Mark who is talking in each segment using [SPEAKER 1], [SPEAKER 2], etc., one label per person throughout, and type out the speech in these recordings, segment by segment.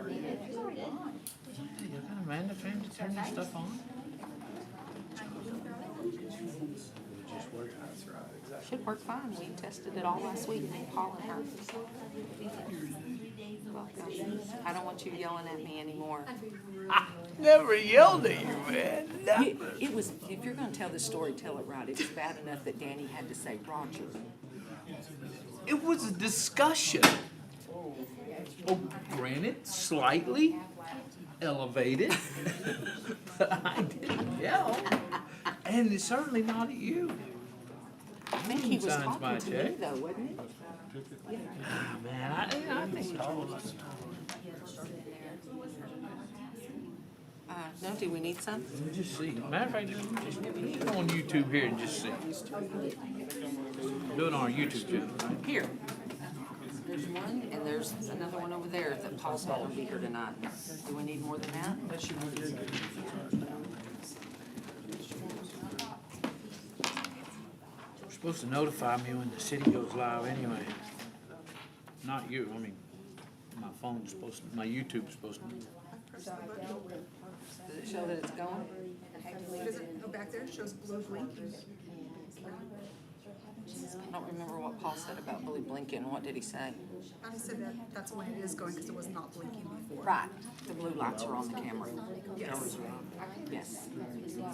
[SPEAKER 1] You got Amanda trying to turn this stuff on?
[SPEAKER 2] Should work fine. We tested it all last week, Paul and her. Welcome. I don't want you yelling at me anymore.
[SPEAKER 1] I never yelled at you, man.
[SPEAKER 2] It was, if you're gonna tell the story, tell it right. It was bad enough that Danny had to say, Roger.
[SPEAKER 1] It was a discussion. Oh, granted, slightly elevated. But I didn't yell. And it's certainly not at you.
[SPEAKER 2] I think he was
[SPEAKER 1] Signs my
[SPEAKER 2] talking to me
[SPEAKER 1] check.
[SPEAKER 2] though, wasn't he?
[SPEAKER 1] Ah, man, I think all of us.
[SPEAKER 2] No, do we need some?
[SPEAKER 1] Just see. Matter of fact, just put it on YouTube here and just see. Do it on our YouTube channel. Right?
[SPEAKER 2] Here. There's one, and there's another one over there that Paul's not gonna be here tonight. Do we need more than that?
[SPEAKER 1] You're supposed to notify me when the city goes live anyway. Not you, I mean, my phone's supposed to, my YouTube's supposed to.
[SPEAKER 2] Does it show that it's going?
[SPEAKER 3] Does it go back there? It shows blue blinking.
[SPEAKER 2] I don't remember what Paul said about blue blinking. What did he say?
[SPEAKER 3] I said that that's when it is going because it was not blinking before.
[SPEAKER 2] Right, the blue lights are on the camera.
[SPEAKER 3] Yes.
[SPEAKER 2] Yes,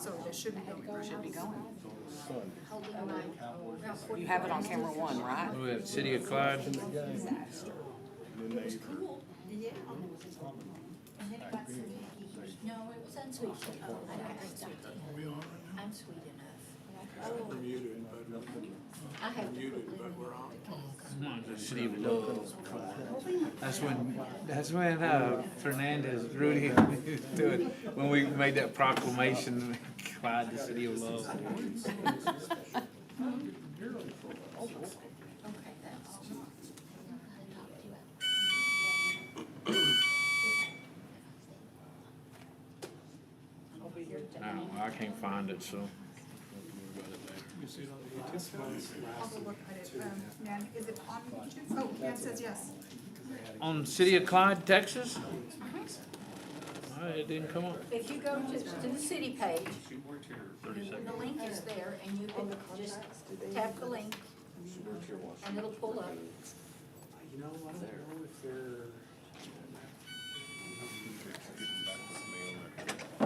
[SPEAKER 3] So it should be going.
[SPEAKER 2] should be going. You have it on camera 1, right?
[SPEAKER 1] What do we have, City of Clyde?
[SPEAKER 3] Yeah.
[SPEAKER 4] No, it was unsweet. Oh, I don't drink sweet tea. I'm sweet enough. I have to put
[SPEAKER 1] No, the City of Love. That's when Fernandez, Rudy, doing, when we made that proclamation, Clyde, the City of Love. I can't find it, so.
[SPEAKER 3] I'll go look at it. Man, is it on YouTube? Oh, Ken says yes.
[SPEAKER 1] On City of Clyde, Texas? It didn't come up.
[SPEAKER 4] If you go to the city page, the link is there, and you can just tap the link, and it'll pull up.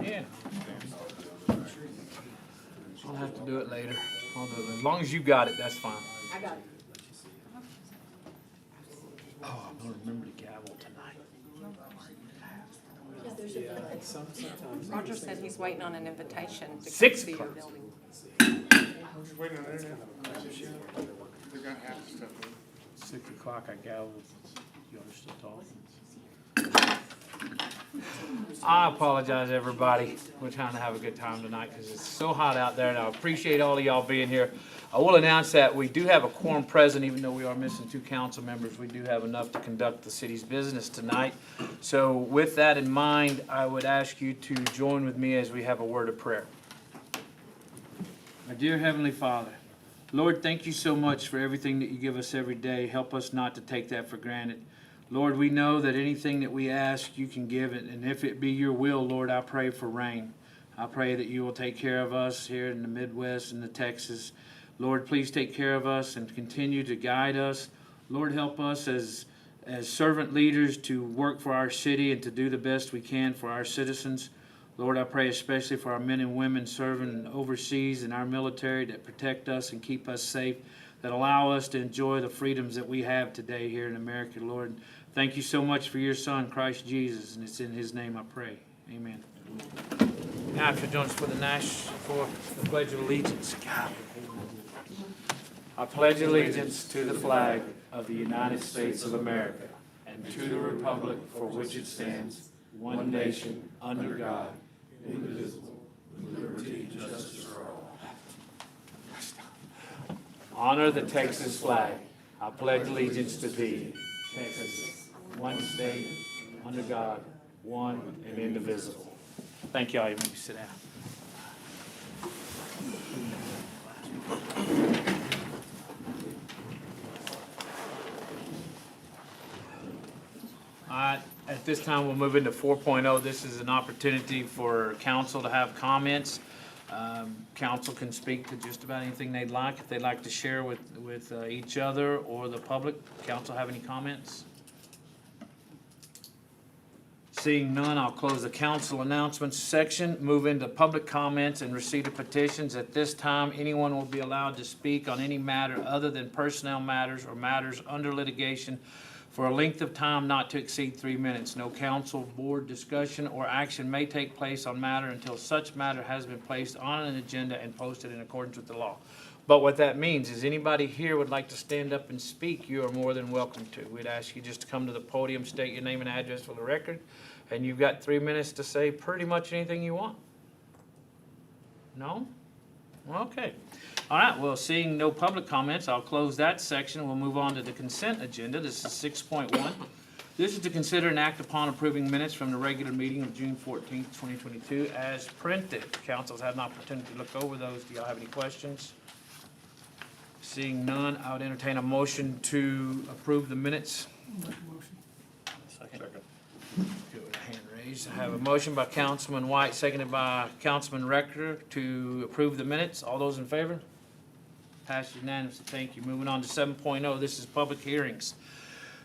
[SPEAKER 1] Yeah. I'll have to do it later. I'll do it. As long as you got it, that's fine.
[SPEAKER 4] I got it.
[SPEAKER 1] Oh, I'm gonna remember to gavel tonight.
[SPEAKER 4] Yeah, there's a
[SPEAKER 2] Roger said he's waiting on an invitation to come
[SPEAKER 1] 6
[SPEAKER 2] see your
[SPEAKER 1] o'clock.
[SPEAKER 2] building.
[SPEAKER 5] Waiting on there now. They're gonna have to step in.
[SPEAKER 1] 6 o'clock, I gavelled. You are still talking. I apologize, everybody. We're trying to have a good time tonight because it's so hot out there, and I appreciate all of y'all being here. I will announce that we do have a quorum present, even though we are missing 2 council members. We do have enough to conduct the city's business tonight. So with that in mind, I would ask you to join with me as we have a word of prayer. My dear Heavenly Father, Lord, thank you so much for everything that you give us every day. Help us not to take that for granted. Lord, we know that anything that we ask, you can give it. And if it be your will, Lord, I pray for rain. I pray that you will take care of us here in the Midwest and the Texas. Lord, please take care of us and continue to guide us. Lord, help us as servant leaders to work for our city and to do the best we can for our citizens. Lord, I pray especially for our men and women serving overseas and our military that protect us and keep us safe, that allow us to enjoy the freedoms that we have today here in America, Lord. Thank you so much for your Son, Christ Jesus, and it's in his name I pray. Amen. Now, if you'll join us for the Pledge of Allegiance. God. I pledge allegiance to the flag of the United States of America and to the republic for which it stands, one nation, under God, indivisible, with liberty and justice for all. Honor the Texas flag. I pledge allegiance to thee, Texas, one state, under God, one and indivisible. Thank y'all. You may sit down. At this time, we'll move into 4.0. This is an opportunity for council to have comments. Council can speak to just about anything they'd like, if they'd like to share with each other or the public. Council have any comments? Seeing none, I'll close the council announcements section, move into public comments and receipt of petitions. At this time, anyone will be allowed to speak on any matter other than personnel matters or matters under litigation for a length of time not to exceed 3 minutes. No council, board discussion, or action may take place on matter until such matter has been placed on an agenda and posted in accordance with the law. But what that means is anybody here would like to stand up and speak, you are more than welcome to. We'd ask you just to come to the podium, state your name and address for the record, and you've got 3 minutes to say pretty much anything you want. No? Okay. All right, well, seeing no public comments, I'll close that section. We'll move on to the consent agenda. This is 6.1. This is to consider and act upon approving minutes from the regular meeting of June 14th, 2022 as printed. Council's had an opportunity to look over those. Do y'all have any questions? Seeing none, I would entertain a motion to approve the minutes. Second. Good with a hand raised. I have a motion by Councilman White, seconded by Councilman Rector to approve the minutes. All those in favor? Passed unanimously. Thank you. Moving on to 7.0. This is public hearings.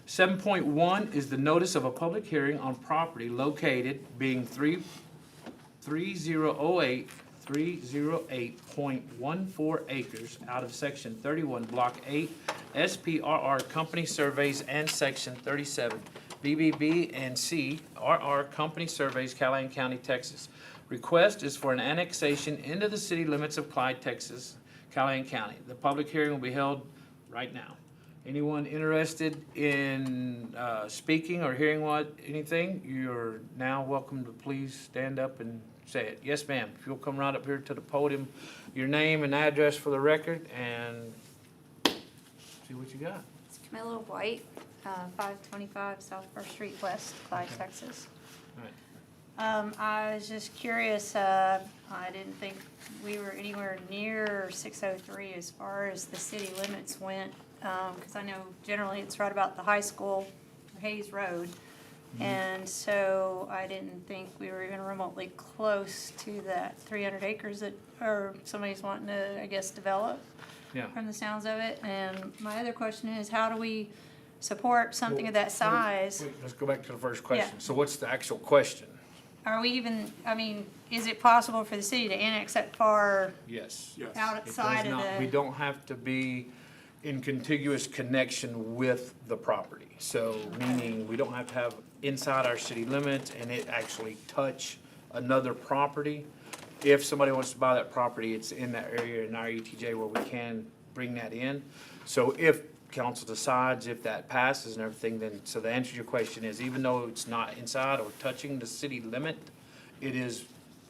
[SPEAKER 1] 7.1 is the notice of a public hearing on property located being 308.14 acres out of Section 31, Block 8, SPRR Company Surveys and Section 37, BBB and C, RR Company Surveys, Callahan County, Texas. Request is for an annexation into the city limits of Clyde, Texas, Callahan County. The public hearing will be held right now. Anyone interested in speaking or hearing anything, you're now welcome to please stand up and say it. Yes, ma'am. If you'll come right up here to the podium, your name and address for the record, and see what you got.
[SPEAKER 6] It's Camilla White, 525 South First Street West, Clyde, Texas.
[SPEAKER 1] All right.
[SPEAKER 6] I was just curious, I didn't think we were anywhere near 603 as far as the city limits went, because I know generally it's right about the high school, Hayes Road. And so I didn't think we were even remotely close to that 300 acres that, or somebody's wanting to, I guess, develop.
[SPEAKER 1] Yeah.
[SPEAKER 6] From the sounds of it. And my other question is, how do we support something of that size?
[SPEAKER 1] Wait, let's go back to the first question.
[SPEAKER 6] Yeah.
[SPEAKER 1] So what's the actual question?
[SPEAKER 6] Are we even, I mean, is it possible for the city to annex that far
[SPEAKER 1] Yes.
[SPEAKER 5] Yes.
[SPEAKER 6] outside of
[SPEAKER 1] We
[SPEAKER 6] the?
[SPEAKER 1] don't have to be in contiguous connection with the property. So meaning we don't have to have inside our city limits and it actually touch another property. If somebody wants to buy that property, it's in that area in our ETJ where we can bring that in. So if council decides, if that passes and everything, then, so the answer to your question is, even though it's not inside or touching the city limit, it is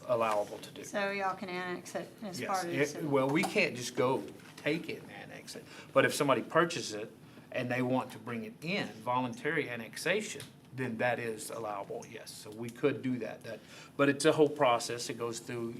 [SPEAKER 1] allowable to do.
[SPEAKER 6] So y'all can annex it as
[SPEAKER 1] Yes,
[SPEAKER 6] part of the city?
[SPEAKER 1] well, we can't just go take it and annex it, but if somebody purchases it and they want to bring it in, voluntary annexation, then that is allowable, yes, so we could do that, but it's a whole process, it goes through,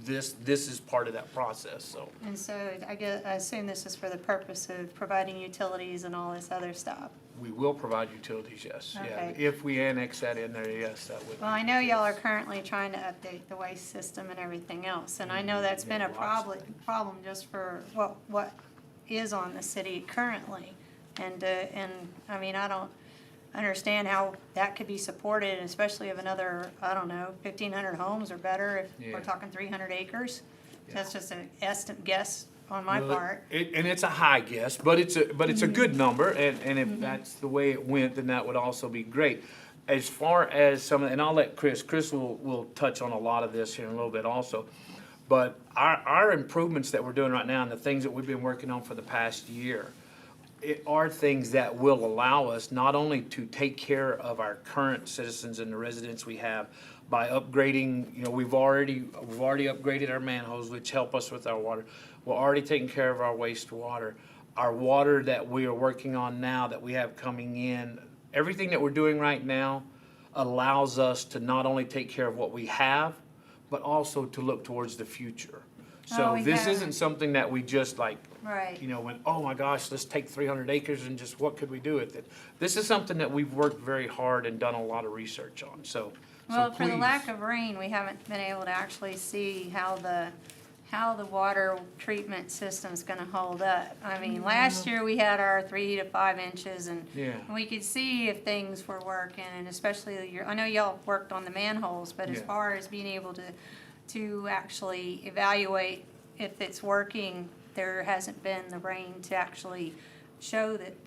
[SPEAKER 1] this is part of that process, so.
[SPEAKER 6] And so I assume this is for the purpose of providing utilities and all this other stuff.
[SPEAKER 1] We will provide utilities, yes, yeah,
[SPEAKER 6] Okay.
[SPEAKER 1] if we annex that in there, yes, that would.
[SPEAKER 6] Well, I know y'all are currently trying to update the waste system and everything else, and I know that's been a problem just for what is on the city currently. And I mean, I don't understand how that could be supported, especially of another, I don't know, 1,500 homes or better if
[SPEAKER 1] Yeah.
[SPEAKER 6] we're talking 300 acres.
[SPEAKER 1] Yeah.
[SPEAKER 6] That's just an estimate guess on my
[SPEAKER 1] Well,
[SPEAKER 6] part.
[SPEAKER 1] and it's a high guess, but it's a good number, and if that's the way it went, then that would also be great. As far as and I'll let Chris will touch on a lot of this here in a little bit also, but our improvements that we're doing right now and the things that we've been working on for the past year, are things that will allow us not only to take care of our current citizens and the residents we have by upgrading, we've already upgraded our manholes, which help us with our water. We're already taking care of our wastewater. Our water that we are working on now, that we have coming in, everything that we're doing right now allows us to not only take care of what we have, but also to look towards the future. So
[SPEAKER 6] we
[SPEAKER 1] this
[SPEAKER 6] haven't.
[SPEAKER 1] isn't something that we just like,
[SPEAKER 6] Right.
[SPEAKER 1] went, oh my gosh, let's take 300 acres and just, what could we do with it? This is something that we've worked very hard and done a lot of research on, so
[SPEAKER 6] Well, for the
[SPEAKER 1] please.
[SPEAKER 6] lack of rain, we haven't been able to actually see how the water treatment system's gonna hold up. I mean, last year we had our 3 to 5 inches and
[SPEAKER 1] Yeah.
[SPEAKER 6] we could see if things were working, and especially I know y'all worked on the manholes, but as
[SPEAKER 1] Yeah.
[SPEAKER 6] far as being able to actually evaluate if it's working, there hasn't been the rain to actually show that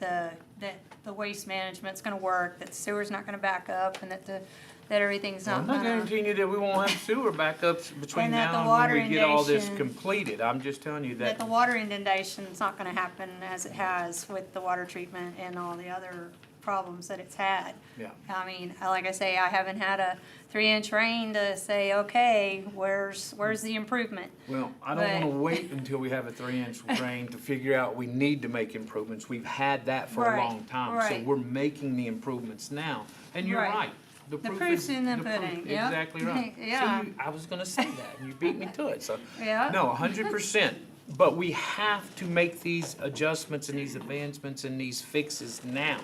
[SPEAKER 6] the waste management's gonna work, that the sewer's not gonna back up, and that everything's
[SPEAKER 1] I'm
[SPEAKER 6] not
[SPEAKER 1] not
[SPEAKER 6] gonna.
[SPEAKER 1] guaranteeing you that we won't have sewer backups between
[SPEAKER 6] And that
[SPEAKER 1] now
[SPEAKER 6] the
[SPEAKER 1] and
[SPEAKER 6] water
[SPEAKER 1] when we get all this
[SPEAKER 6] inundation-
[SPEAKER 1] completed. I'm just telling you
[SPEAKER 6] That
[SPEAKER 1] that,
[SPEAKER 6] the water inundation's not gonna happen as it has with the water treatment and all the other problems that it's had.
[SPEAKER 1] yeah.
[SPEAKER 6] I mean, like I say, I haven't had a 3-inch rain to say, okay, where's the improvement?
[SPEAKER 1] Well, I don't
[SPEAKER 6] But-
[SPEAKER 1] wanna wait until we have a 3-inch rain to figure out we need to make improvements. We've had that for a
[SPEAKER 6] Right,
[SPEAKER 1] long time, so
[SPEAKER 6] right.
[SPEAKER 1] we're making the improvements now. And you're
[SPEAKER 6] Right.
[SPEAKER 1] right.
[SPEAKER 6] The
[SPEAKER 1] proof
[SPEAKER 6] proof's
[SPEAKER 1] is-
[SPEAKER 6] in the
[SPEAKER 1] proof-
[SPEAKER 6] pudding, yep.
[SPEAKER 1] Exactly right.
[SPEAKER 6] Yeah.
[SPEAKER 1] See, I was gonna say that, and you beat me to it, so.
[SPEAKER 6] Yeah.
[SPEAKER 1] No, 100%. But we have to make these adjustments and these advancements and these fixes now.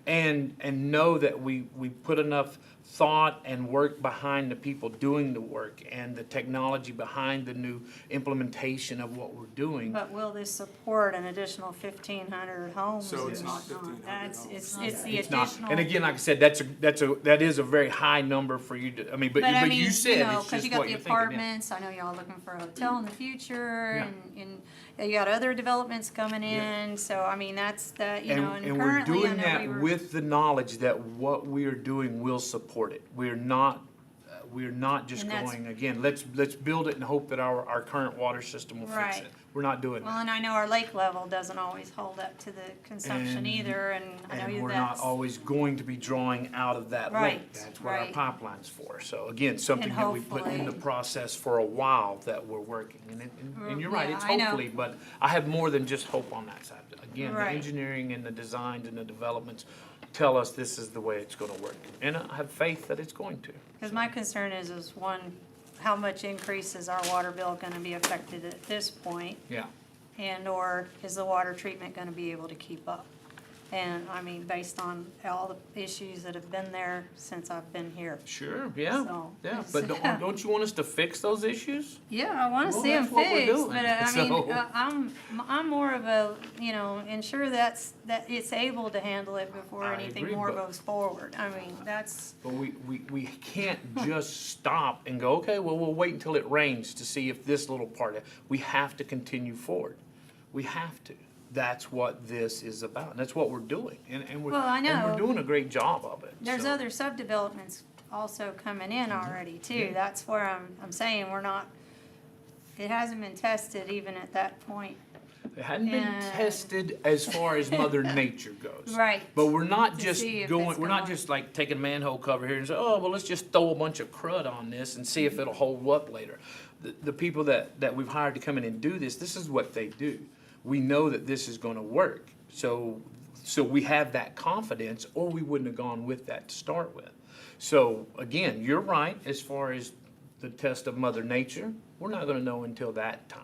[SPEAKER 1] And know that we put enough thought and work behind the people doing the work and the technology behind the new implementation of what we're doing.
[SPEAKER 6] But will this support an additional 1,500 homes
[SPEAKER 5] So
[SPEAKER 6] or
[SPEAKER 5] it's not
[SPEAKER 6] whatnot?
[SPEAKER 5] 1,500
[SPEAKER 6] That's,
[SPEAKER 5] homes.
[SPEAKER 6] it's the
[SPEAKER 1] It's not,
[SPEAKER 6] additional.
[SPEAKER 1] and again, like I said, that is a very high number for you to, I mean, but
[SPEAKER 6] I
[SPEAKER 1] you
[SPEAKER 6] mean,
[SPEAKER 1] said
[SPEAKER 6] know,
[SPEAKER 1] it's
[SPEAKER 6] 'cause you
[SPEAKER 1] just
[SPEAKER 6] got
[SPEAKER 1] what
[SPEAKER 6] the
[SPEAKER 1] you're thinking, yeah.
[SPEAKER 6] apartments, I know y'all looking for a hotel in the future,
[SPEAKER 1] Yeah.
[SPEAKER 6] and you got other developments coming
[SPEAKER 1] Yeah.
[SPEAKER 6] in, so I mean, that's the,
[SPEAKER 1] And we're
[SPEAKER 6] currently, I
[SPEAKER 1] doing
[SPEAKER 6] know
[SPEAKER 1] that
[SPEAKER 6] we were.
[SPEAKER 1] with the knowledge that what we are doing will support it. We're not just
[SPEAKER 6] And that's-
[SPEAKER 1] going, again, let's build it and hope that our current water system will fix
[SPEAKER 6] Right.
[SPEAKER 1] it. We're not doing
[SPEAKER 6] Well,
[SPEAKER 1] that.
[SPEAKER 6] and I know our lake level doesn't always hold up to the consumption
[SPEAKER 1] And-
[SPEAKER 6] either, and I know
[SPEAKER 1] And
[SPEAKER 6] you
[SPEAKER 1] we're not
[SPEAKER 6] that's.
[SPEAKER 1] always going to be drawing out of that
[SPEAKER 6] Right,
[SPEAKER 1] lake. That's what our
[SPEAKER 6] right.
[SPEAKER 1] pipeline's for. So again, something
[SPEAKER 6] And
[SPEAKER 1] that we put in the
[SPEAKER 6] hopefully-
[SPEAKER 1] process for a while that we're working. And you're right,
[SPEAKER 6] Yeah,
[SPEAKER 1] it's
[SPEAKER 6] I know.
[SPEAKER 1] hopefully, but I have more than just hope on that side. Again, the
[SPEAKER 6] Right.
[SPEAKER 1] engineering and the designs and the developments tell us this is the way it's gonna work. And I have faith that it's going to.
[SPEAKER 6] Because my concern is one, how much increase is our water bill gonna be affected at this point?
[SPEAKER 1] Yeah.
[SPEAKER 6] And/or is the water treatment gonna be able to keep up? And, I mean, based on all the issues that have been there since I've been here.
[SPEAKER 1] Sure, yeah,
[SPEAKER 6] So,
[SPEAKER 1] yeah.
[SPEAKER 6] it's-
[SPEAKER 1] But don't you want us to fix those issues?
[SPEAKER 6] Yeah, I wanna
[SPEAKER 1] Well,
[SPEAKER 6] see them
[SPEAKER 1] that's what we're
[SPEAKER 6] fixed,
[SPEAKER 1] doing.
[SPEAKER 6] but I mean,
[SPEAKER 1] So-
[SPEAKER 6] I'm more of a, ensure that it's able to handle it before
[SPEAKER 1] I
[SPEAKER 6] anything
[SPEAKER 1] agree,
[SPEAKER 6] more
[SPEAKER 1] but-
[SPEAKER 6] goes forward. I mean, that's,
[SPEAKER 1] But we can't just stop and go, okay, well, we'll wait until it rains to see if this little part, we have to continue forward. We have to. That's what this is about, and that's what we're doing, and we're,
[SPEAKER 6] Well, I
[SPEAKER 1] and we're
[SPEAKER 6] know.
[SPEAKER 1] doing a great job of it.
[SPEAKER 6] there's
[SPEAKER 1] so.
[SPEAKER 6] other subdevelopments also coming in already too.
[SPEAKER 1] Yeah.
[SPEAKER 6] That's where I'm saying we're not, it hasn't been tested even at that point.
[SPEAKER 1] It hadn't been
[SPEAKER 6] and-
[SPEAKER 1] tested as far as Mother Nature goes.
[SPEAKER 6] Right.
[SPEAKER 1] But we're not
[SPEAKER 6] To
[SPEAKER 1] just
[SPEAKER 6] see if
[SPEAKER 1] going,
[SPEAKER 6] it's
[SPEAKER 1] we're not
[SPEAKER 6] gonna-
[SPEAKER 1] just like taking manhole cover here and say, oh, well, let's just throw a bunch of crud on this and see if it'll hold up later. The people that we've hired to come in and do this is what they do. We know that this is gonna work. So we have that confidence, or we wouldn't have gone with that to start with. So again, you're right, as far as the test of Mother Nature, we're not gonna know until that time.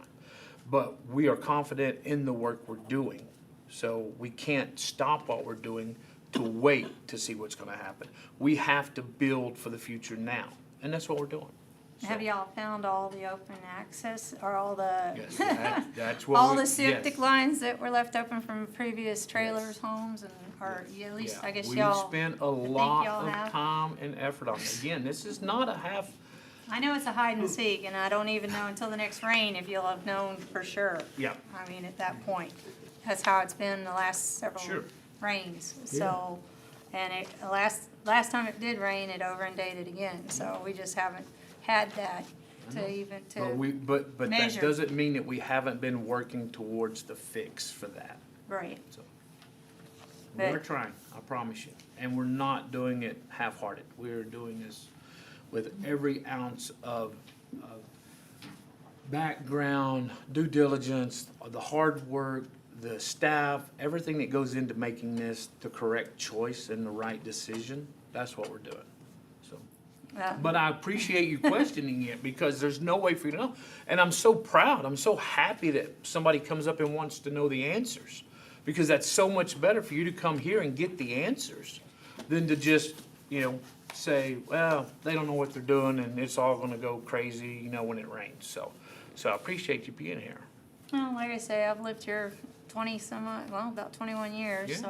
[SPEAKER 1] But we are confident in the work we're doing. So we can't stop what we're doing to wait to see what's gonna happen. We have to build for the future now, and that's what we're doing.
[SPEAKER 6] Have y'all found all the open access or all the?
[SPEAKER 1] Yes, that's what
[SPEAKER 6] All
[SPEAKER 1] we-
[SPEAKER 6] the septic
[SPEAKER 1] yes.
[SPEAKER 6] lines that were left open from previous trailers, homes, and, or yeah, at least,
[SPEAKER 1] Yeah,
[SPEAKER 6] I guess
[SPEAKER 1] we've
[SPEAKER 6] y'all.
[SPEAKER 1] spent a
[SPEAKER 6] think
[SPEAKER 1] lot
[SPEAKER 6] y'all
[SPEAKER 1] of
[SPEAKER 6] have.
[SPEAKER 1] time and effort on it. Again, this is not a half,
[SPEAKER 6] I know it's a hide and seek, and I don't even know until the next rain if you'll have known for sure.
[SPEAKER 1] yeah,
[SPEAKER 6] I mean, at that point, that's how it's been the last several
[SPEAKER 1] Sure.
[SPEAKER 6] rains, so, and last time it did rain, it over inundated again, so we just haven't had that to even,
[SPEAKER 1] but that
[SPEAKER 6] measure.
[SPEAKER 1] doesn't mean that we haven't been working towards the fix for that.
[SPEAKER 6] right.
[SPEAKER 1] So we're
[SPEAKER 6] But-
[SPEAKER 1] trying, I promise you, and we're not doing it half-hearted. We're doing this with every ounce of background, due diligence, the hard work, the staff, everything that goes into making this the correct choice and the right decision. That's what we're doing. So But I appreciate you questioning it because there's no way for you to know. And I'm so proud, I'm so happy that somebody comes up and wants to know the answers. Because that's so much better for you to come here and get the answers than to just, say, well, they don't know what they're doing and it's all gonna go crazy, when it rains. So I appreciate you being here.
[SPEAKER 6] Well, like I say, I've lived here 20 some odd, well, about 21 years,
[SPEAKER 1] Yeah.
[SPEAKER 6] so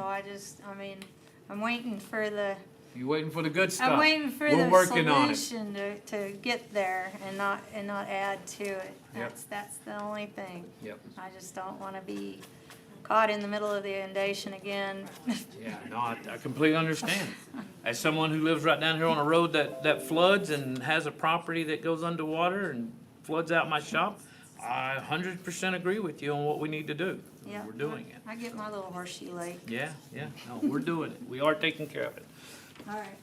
[SPEAKER 6] I'm waiting for the,
[SPEAKER 1] You waiting for the good stuff?
[SPEAKER 6] I'm waiting for
[SPEAKER 1] We're
[SPEAKER 6] the
[SPEAKER 1] working on it.
[SPEAKER 6] solution to get there and not add to it.
[SPEAKER 1] Yep.
[SPEAKER 6] That's the only thing.
[SPEAKER 1] Yep.
[SPEAKER 6] I just don't wanna be caught in the middle of the inundation again.
[SPEAKER 1] Yeah, no, I completely understand. As someone who lives right down here on a road that floods and has a property that goes underwater and floods out my shop, I 100% agree with you on what we need to do.
[SPEAKER 6] Yeah,
[SPEAKER 1] We're doing it.
[SPEAKER 6] I get my little horseshoe lake.
[SPEAKER 1] Yeah, no, we're doing it. We are taking care of it.
[SPEAKER 6] All right,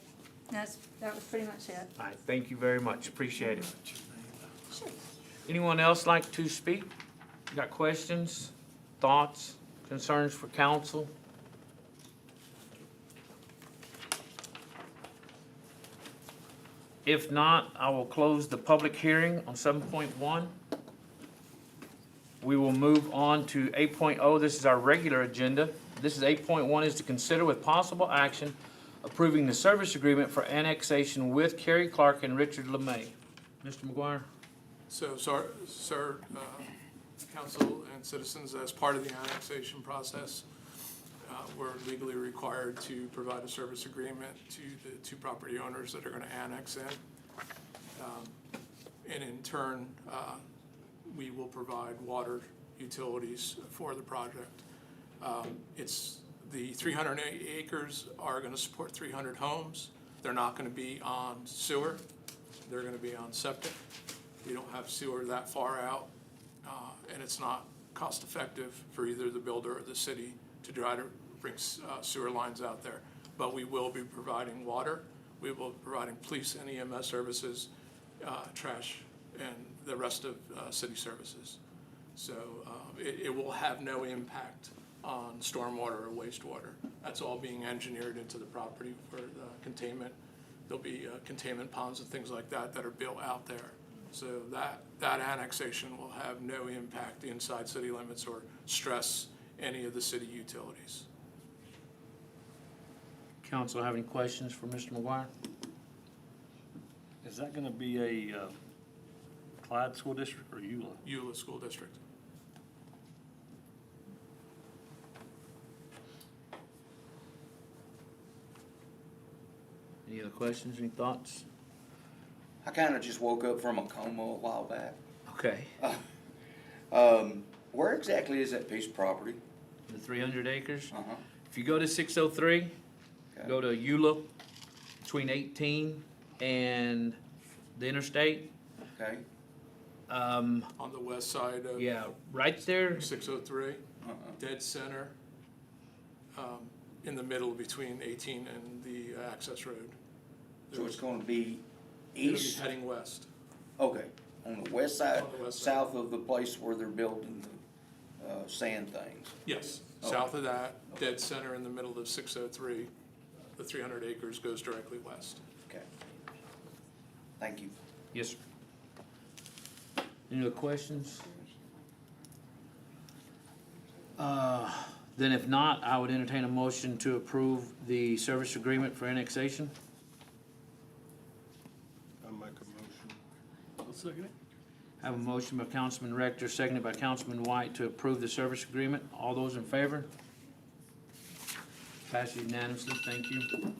[SPEAKER 6] that was pretty much it.
[SPEAKER 1] All right, thank you very much, appreciate it.
[SPEAKER 6] Sure.
[SPEAKER 1] Anyone else like to speak? Got questions, thoughts, concerns for council? If not, I will close the public hearing on 7.1. We will move on to 8.0. This is our regular agenda. This is 8.1 is to consider with possible action approving the service agreement for annexation with Kerry Clark and Richard LeMay. Mr. McGuire?
[SPEAKER 5] So, sir, council and citizens, as part of the annexation process, we're legally required to provide a service agreement to the two property owners that are gonna annex in. And in turn, we will provide water utilities for the project. The 308 acres are gonna support 300 homes. They're not gonna be on sewer, they're gonna be on septic. We don't have sewer that far out, and it's not cost effective for either the builder or the city to try to bring sewer lines out there. But we will be providing water, we will be providing police and EMS services, trash, and the rest of city services. So it will have no impact on stormwater or wastewater. That's all being engineered into the property for the containment. There'll be containment ponds and things like that that are built out there. So that annexation will have no impact inside city limits or stress any of the city utilities.
[SPEAKER 1] Council have any questions for Mr. McGuire?
[SPEAKER 7] Is that gonna be a Clyde School District or EULA?
[SPEAKER 5] EULA School District.
[SPEAKER 1] Any other questions, any thoughts?
[SPEAKER 8] I kind of just woke up from a coma a while back.
[SPEAKER 1] Okay.
[SPEAKER 8] Where exactly is that piece of property?
[SPEAKER 1] The 300 acres.
[SPEAKER 8] Uh-huh.
[SPEAKER 1] If you go to 603,
[SPEAKER 8] Okay.
[SPEAKER 1] go to Eula, between 18 and the interstate.
[SPEAKER 8] Okay.
[SPEAKER 5] On the west side of
[SPEAKER 1] Yeah, right there.
[SPEAKER 5] 603,
[SPEAKER 8] Uh-uh.
[SPEAKER 5] dead center, in the middle between 18 and the access road.
[SPEAKER 8] So it's going to be
[SPEAKER 5] It'll be
[SPEAKER 8] east?
[SPEAKER 5] heading west.
[SPEAKER 8] Okay. On the west side,
[SPEAKER 5] On the west side.
[SPEAKER 8] south of the place where they're building the sand things?
[SPEAKER 5] Yes,
[SPEAKER 8] Okay.
[SPEAKER 5] south of that, dead center in the middle of 603, the 300 acres goes directly west.
[SPEAKER 8] Okay. Thank you.
[SPEAKER 1] Yes, sir. Any other questions? Then if not, I would entertain a motion to approve the service agreement for annexation.
[SPEAKER 7] I'll make a motion. I'll second it.
[SPEAKER 1] Have a motion by Councilman Rector, seconded by Councilman White to approve the service agreement. All those in favor? Passes unanimously, thank you.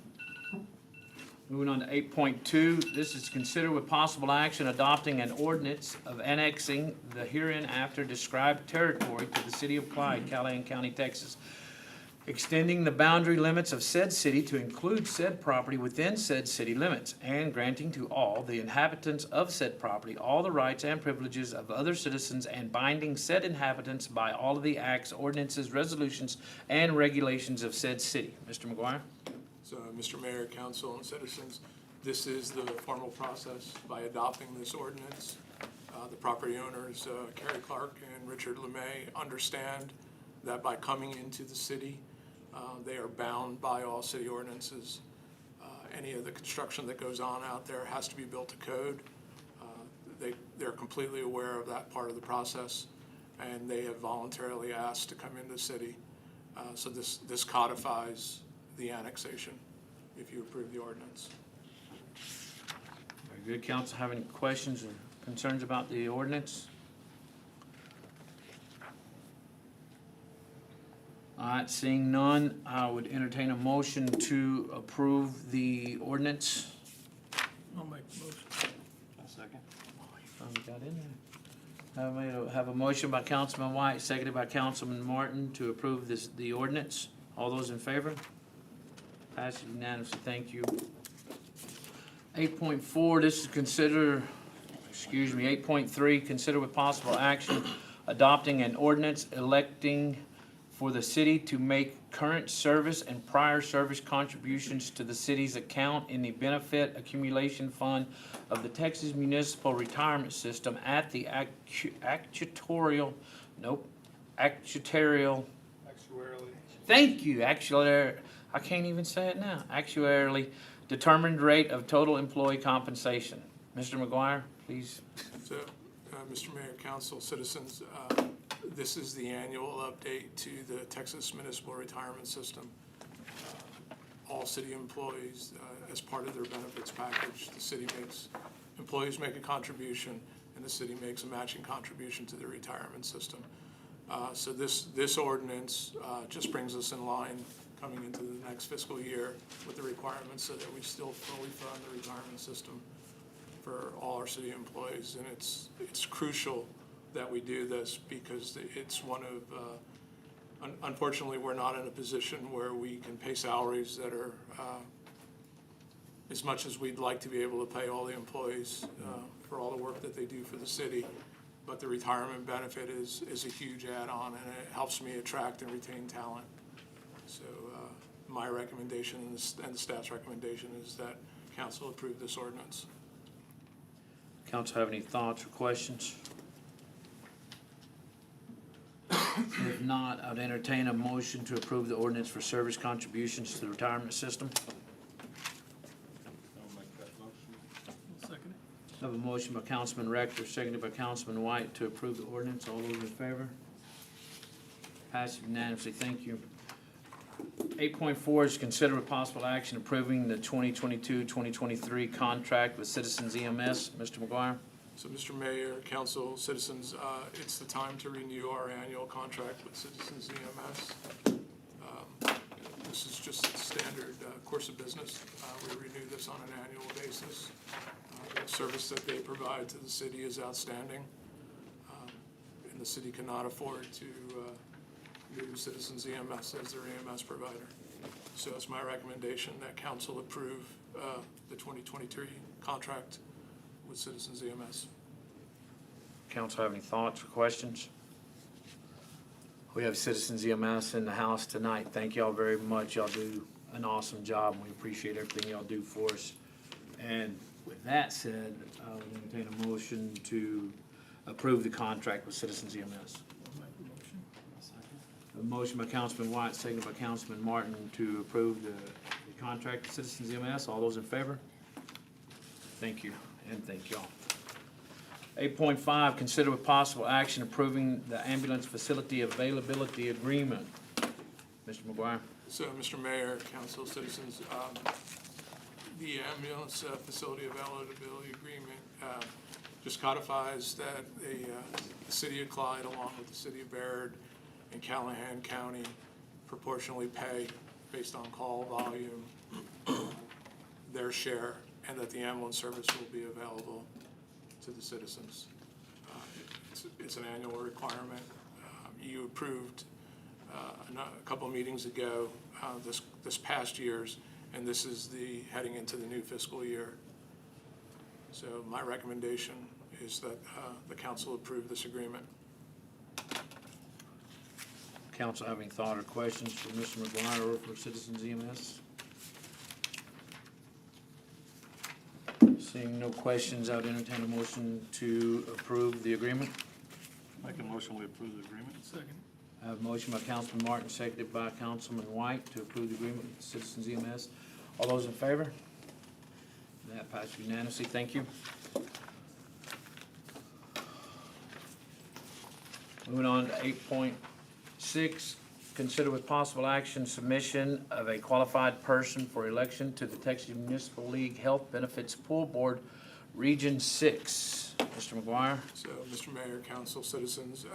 [SPEAKER 1] Moving on to 8.2, this is consider with possible action adopting an ordinance of annexing the hereinafter described territory to the city of Clyde, Callahan County, Texas, extending the boundary limits of said city to include said property within said city limits, and granting to all the inhabitants of said property all the rights and privileges of other citizens, and binding said inhabitants by all of the acts, ordinances, resolutions, and regulations of said city. Mr. McGuire?
[SPEAKER 5] So, Mr. Mayor, council, and citizens, this is the formal process by adopting this ordinance. The property owners, Kerry Clark and Richard LeMay, understand that by coming into the city, they are bound by all city ordinances any of the construction that goes on out there has to be built to code. They're completely aware of that part of the process, and they have voluntarily asked to come into the city. So this codifies the annexation if you approve the ordinance.
[SPEAKER 1] Very good. Council have any questions or concerns about the ordinance? All right, seeing none, I would entertain a motion to approve the ordinance.
[SPEAKER 5] I'll make the motion.
[SPEAKER 7] A second.
[SPEAKER 1] Finally got in there. Have a motion by Councilman White, seconded by Councilman Martin to approve the ordinance. All those in favor? Passed unanimously, thank you. 8.4, this is 8.3, consider with possible action adopting an ordinance electing for the city to make current service and prior service contributions to the city's account in the benefit accumulation fund of the Texas Municipal Retirement System at the actuarial, thank you, actuarially, I can't even say it now, actuarially determined rate of total employee compensation. Mr. McGuire, please.
[SPEAKER 5] So, Mr. Mayor, Council, citizens, this is the annual update to the Texas Municipal Retirement System. All city employees, as part of their benefits package, employees make a contribution, and the city makes a matching contribution to the retirement system. So this ordinance just brings us in line coming into the next fiscal year with the requirements so that we still fully fund the retirement system for all our city employees. And it's crucial that we do this because it's one of, unfortunately, we're not in a position where we can pay salaries that are as much as we'd like to be able to pay all the employees for all the work that they do for the city. But the retirement benefit is a huge add-on, and it helps me attract and retain talent. So my recommendation and the staff's recommendation is that council approve this ordinance.
[SPEAKER 1] Council have any thoughts or questions? If not, I'd entertain a motion to approve the ordinance for service contributions to the retirement system.
[SPEAKER 7] I'll make that motion.
[SPEAKER 5] Second.
[SPEAKER 1] I have a motion by Councilman Rector, seconded by Councilman White to approve the ordinance. All those in favor? Passed unanimously, thank you. 8.4 is consider with possible action approving the 2022-2023 contract with Citizens EMS. Mr. McGuire?
[SPEAKER 5] So, Mr. Mayor, council, citizens, it's the time to renew our annual contract with Citizens EMS. This is just the standard course of business. We renew this on an annual basis. The service that they provide to the city is outstanding, and the city cannot afford to move Citizens EMS as their EMS provider. So it's my recommendation that council approve the 2023 contract with Citizens EMS.
[SPEAKER 1] Council have any thoughts or questions? We have Citizens EMS in the house tonight. Thank y'all very much. Y'all do an awesome job, and we appreciate everything y'all do for us. And with that said, I would entertain a motion to approve the contract with Citizens EMS. A motion by Councilman White, seconded by Councilman Martin to approve the contract with Citizens EMS. All those in favor? Thank you, and thank y'all. 8.5, consider with possible action approving the ambulance facility availability agreement. Mr. McGuire?
[SPEAKER 5] So, Mr. Mayor, council, citizens, the ambulance facility availability agreement just codifies that the city of Clyde, along with the city of Baird and Callahan County, proportionally pay based on call volume their share, and that the ambulance service will be available to the citizens. It's an annual requirement. You approved a couple of meetings ago this past year's, and this is heading into the new fiscal year. So my recommendation is that the council approve this agreement.
[SPEAKER 1] Council have any thought or questions for Mr. McGuire or for Citizens EMS? Seeing no questions, I would entertain a motion to approve the agreement.
[SPEAKER 7] Make a motion, we approve the agreement.
[SPEAKER 5] Second.
[SPEAKER 1] I have a motion by Councilman Martin, seconded by Councilman White to approve the agreement with Citizens EMS. All those in favor? That passed unanimously, thank you. Moving on to 8.6, consider with possible action submission of a qualified person for election to the Texas Municipal League Health Benefits Pool Board, Region 6. Mr. McGuire?
[SPEAKER 5] So, Mr. Mayor, council, citizens,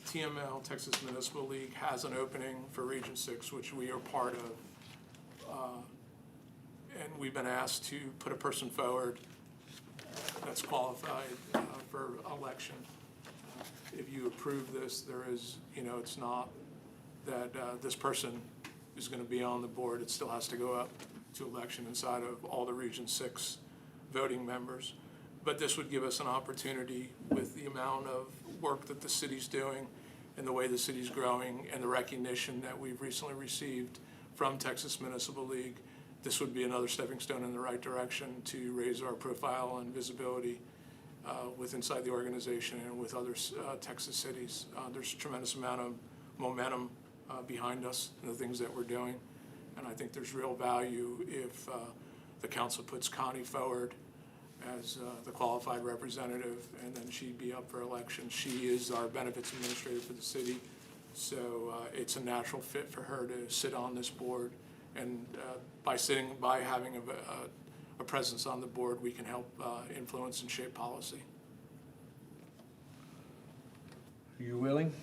[SPEAKER 5] TML, Texas Municipal League, has an opening for Region 6, which we are part of. And we've been asked to put a person forward that's qualified for election. If you approve this, there is, it's not that this person is going to be on the board. It still has to go up to election inside of all the Region 6 voting members. But this would give us an opportunity with the amount of work that the city's doing and the way the city's growing and the recognition that we've recently received from Texas Municipal League. This would be another stepping stone in the right direction to raise our profile and visibility with inside the organization and with other Texas cities. There's a tremendous amount of momentum behind us and the things that we're doing. And I think there's real value if the council puts Connie forward as the qualified representative, and then she'd be up for election. She is our benefits administrator for the city, so it's a natural fit for her to sit on this board. And by having a presence on the board, we can help influence and shape policy.
[SPEAKER 1] Are you willing?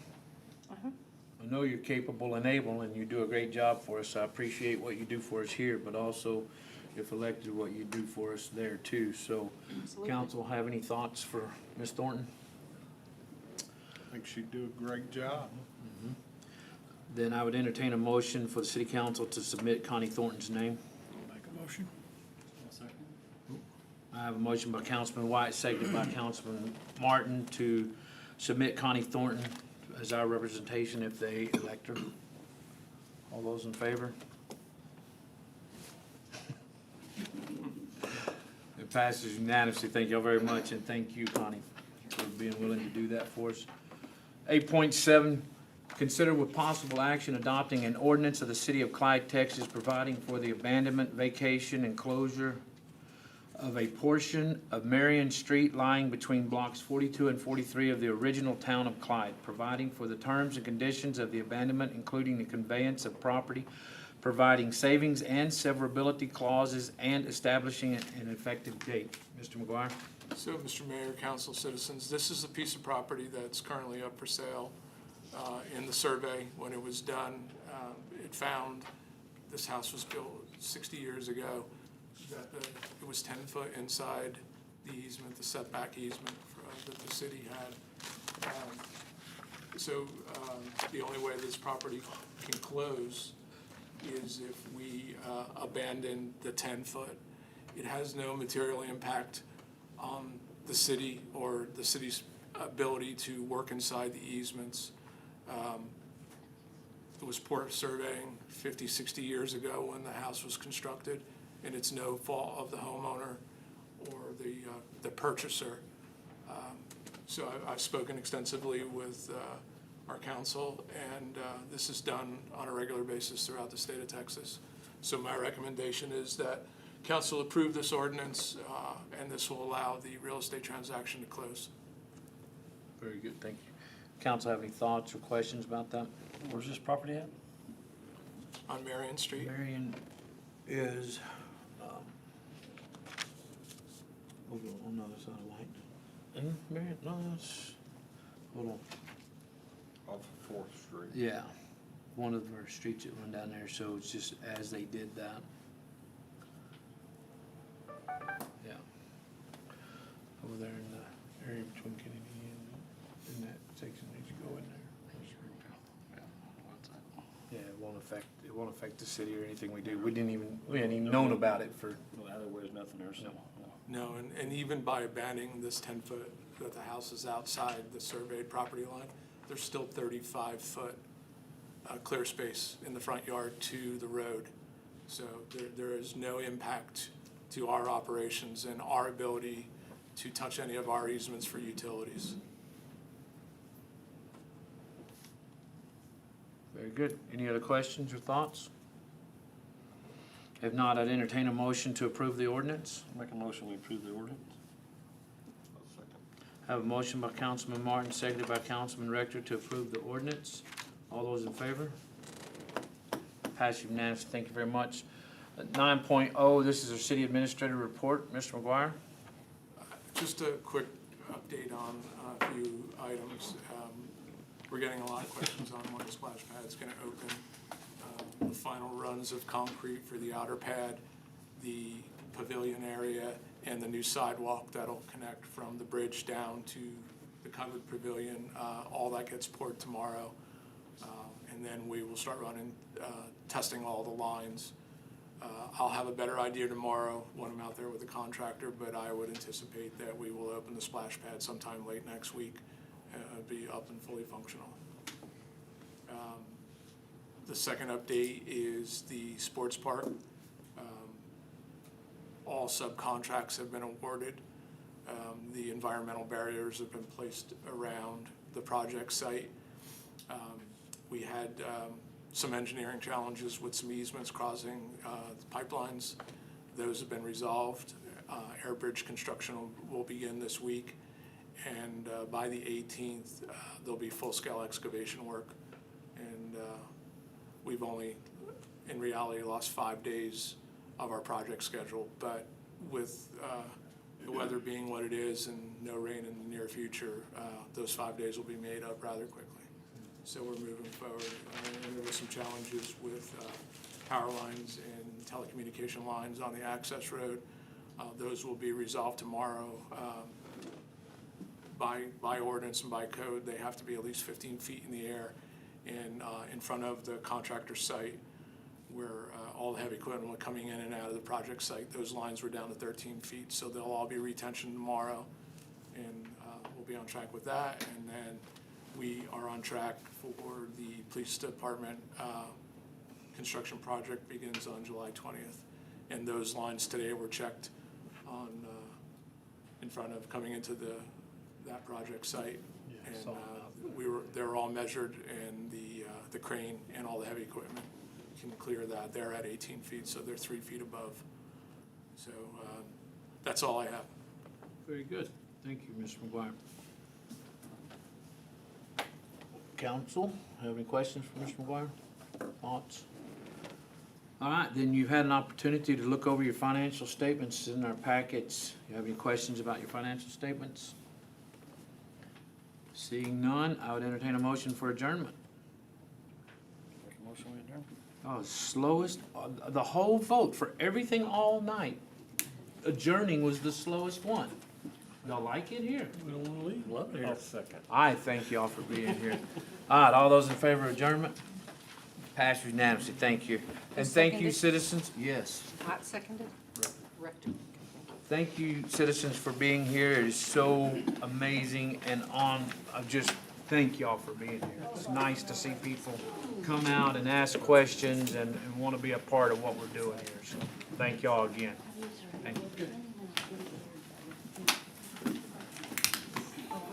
[SPEAKER 1] I know you're capable and able, and you do a great job for us. I appreciate what you do for us here, but also, if elected, what you do for us there too. So, council, have any thoughts for Ms. Thornton?
[SPEAKER 9] I think she'd do a great job.
[SPEAKER 1] Then I would entertain a motion for the city council to submit Connie Thornton's name.
[SPEAKER 9] Make a motion.
[SPEAKER 1] I have a motion by Councilman White, seconded by Councilman Martin to submit Connie Thornton as our representation if they elect her. All those in favor? It passes unanimously. Thank you all very much, and thank you, Connie, for being willing to do that for us. 8.7, consider with possible action adopting an ordinance of the city of Clyde, Texas, providing for the abandonment, vacation, and closure of a portion of Marion Street lying between blocks 42 and 43 of the original town of Clyde, providing for the terms and conditions of the abandonment, including the conveyance of property, providing savings and severability clauses, and establishing an effective date. Mr. McGuire?
[SPEAKER 5] So, Mr. Mayor, council, citizens, this is a piece of property that's currently up for sale. In the survey, when it was done, it found this house was built 60 years ago, that it was 10 foot inside the easement, the setback easement that the city had. So the only way this property can close is if we abandon the 10 foot. It has no material impact on the city or the city's ability to work inside the easements. It was poor surveying 50, 60 years ago when the house was constructed, and it's no fault of the homeowner or the purchaser. So I've spoken extensively with our council, and this is done on a regular basis throughout the state of Texas. So my recommendation is that council approve this ordinance, and this will allow the real estate transaction to close.
[SPEAKER 1] Very good, thank you. Council have any thoughts or questions about that?
[SPEAKER 7] Where's this property at?
[SPEAKER 5] On Marion Street.
[SPEAKER 1] Marion is, over on the other side of Light. Marion, no, it's, hold on.
[SPEAKER 9] Off of 4th Street.
[SPEAKER 1] Yeah, one of our streets that run down there, so it's just as they did that. Yeah. Over there in the area between Kennedy and that section, as you go in there. Yeah, it won't affect the city or anything we do. We hadn't even known about it for.
[SPEAKER 7] Well, otherwise nothing there, so.
[SPEAKER 5] No, and even by abandoning this 10 foot, that the house is outside the surveyed property line, there's still 35 foot clear space in the front yard to the road. So there is no impact to our operations and our ability to touch any of our easements for utilities.
[SPEAKER 1] Very good. Any other questions or thoughts? If not, I'd entertain a motion to approve the ordinance.
[SPEAKER 7] Make a motion, we approve the ordinance.
[SPEAKER 1] Have a motion by Councilman Martin, seconded by Councilman Rector to approve the ordinance. All those in favor? Pass unanimously. Thank you very much. 9.0, this is our city administrator report. Mr. McGuire?
[SPEAKER 5] Just a quick update on a few items. We're getting a lot of questions on when the splash pad's gonna open. The final runs of concrete for the outer pad, the pavilion area, and the new sidewalk that'll connect from the bridge down to the covered pavilion. All that gets poured tomorrow. And then we will start running, testing all the lines. I'll have a better idea tomorrow when I'm out there with the contractor, but I would anticipate that we will open the splash pad sometime late next week, be up and fully functional. The second update is the sports park. All subcontracts have been awarded. The environmental barriers have been placed around the project site. We had some engineering challenges with some easements crossing the pipelines. Those have been resolved. Air bridge construction will begin this week, and by the 18th, there'll be full-scale excavation work. And we've only, in reality, lost 5 days of our project schedule, but with the weather being what it is and no rain in the near future, those 5 days will be made up rather quickly. So we're moving forward. And there were some challenges with power lines and telecommunication lines on the access road. Those will be resolved tomorrow. By ordinance and by code, they have to be at least 15 feet in the air and in front of the contractor site where all the heavy equipment coming in and out of the project site. Those lines were down to 13 feet, so they'll all be retentioned tomorrow, and we'll be on track with that. And then we are on track for the police department construction project begins on July 20th. And those lines today were checked on in front of coming into that project site. And they're all measured, and the crane and all the heavy equipment can clear that. They're at 18 feet, so they're 3 feet above. So that's all I have.
[SPEAKER 1] Very good. Thank you, Mr. McGuire. Council, have any questions for Mr. McGuire? Thoughts? All right, then you've had an opportunity to look over your financial statements in our packets. You have any questions about your financial statements? Seeing none, I would entertain a motion for adjournment.
[SPEAKER 7] Make a motion, we adjourn.
[SPEAKER 1] Oh, slowest, the whole vote for everything all night, adjourning was the slowest one. Y'all like it here?
[SPEAKER 7] We don't wanna leave. Love it here. Second.
[SPEAKER 1] I thank y'all for being here. All right, all those in favor of adjournment? Passed unanimously, thank you. And thank you,
[SPEAKER 2] Seconded?
[SPEAKER 1] citizens, yes.
[SPEAKER 2] Hot seconded? Rector.
[SPEAKER 1] Thank you, citizens, for being here. It is so amazing and I just thank y'all for being here. It's nice to see people come out and ask questions and want to be a part of what we're doing here. So thank y'all again. Thank you.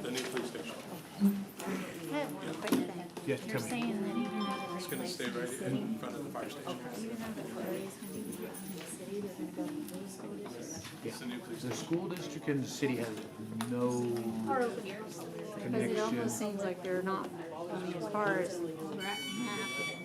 [SPEAKER 5] The new police station.
[SPEAKER 6] I have one question.
[SPEAKER 1] Yes,
[SPEAKER 6] You're
[SPEAKER 1] tell me.
[SPEAKER 6] saying that even though the
[SPEAKER 5] It's gonna
[SPEAKER 6] regulations
[SPEAKER 5] stay
[SPEAKER 6] in the
[SPEAKER 5] right
[SPEAKER 6] city,
[SPEAKER 5] in front of the fire station.
[SPEAKER 6] even though the area's gonna be in the city, they're gonna go to those school districts?
[SPEAKER 5] It's the new police
[SPEAKER 1] The
[SPEAKER 5] station.
[SPEAKER 1] school district and the city has no
[SPEAKER 6] Or over here? Because it
[SPEAKER 1] connection.
[SPEAKER 6] almost seems like they're not, I mean, as far as we're at now,